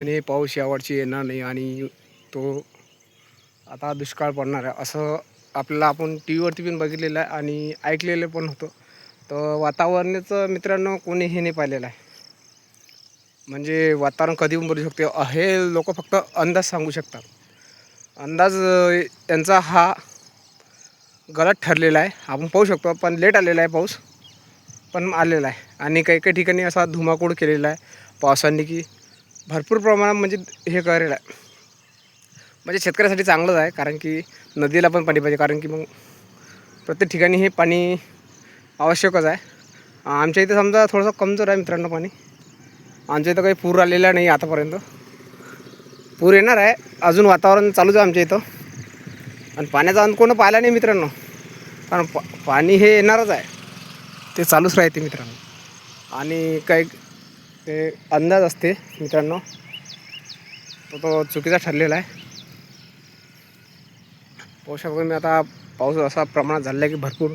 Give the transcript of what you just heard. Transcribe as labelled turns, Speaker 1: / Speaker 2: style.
Speaker 1: आणि पाऊस यावर्षी येणार नाही आणि तो आता दुष्काळ पडणार आहे असं आपल्याला आपण टी व्हीवरती पण बघितलेलं आहे आणि ऐकलेलं पण होतं. तर वातावरणाचं मित्रांनो कोणी हे नाही पाहिलेलं आहे, म्हणजे वातावरण कधी पण बदलू शकते हे लोक फक्त अंदाज सांगू शकतात. अंदाज त्यांचा हा गलत ठरलेला आहे. आपण पाहू शकतो पण लेट आलेला आहे पाऊस, पण आलेला आहे. आणि काही काही ठिकाणी असा धुमाकूळ केलेला आहे पावसाने की भरपूर प्रमाणात म्हणजे हे करेल आहे. म्हणजे शेतकऱ्यासाठी चांगलंच आहे, कारण की नदीला पण पाणी पाहिजे, कारण की मग प्रत्येक ठिकाणी हे पाणी आवश्यकच आहे. आमच्या इथे समजा थोडंसं कमजोर आहे मित्रांनो पाणी. आमच्या इथं काही पूर आलेला नाही आतापर्यंत. पूर येणार आहे, अजून वातावरण चालूच आहे आमच्या इथं. आणि पाण्याचा अंत कोण पाहिला नाही मित्रांनो, कारण पाणी हे येणारच आहे, ते चालूच राहते मित्रांनो. आणि काही ते अंदाज असते मित्रांनो, तो चुकीचा ठरलेला आहे. पावसामुळे मी आता पाऊस असा प्रमाणात झालेला आहे की भरपूर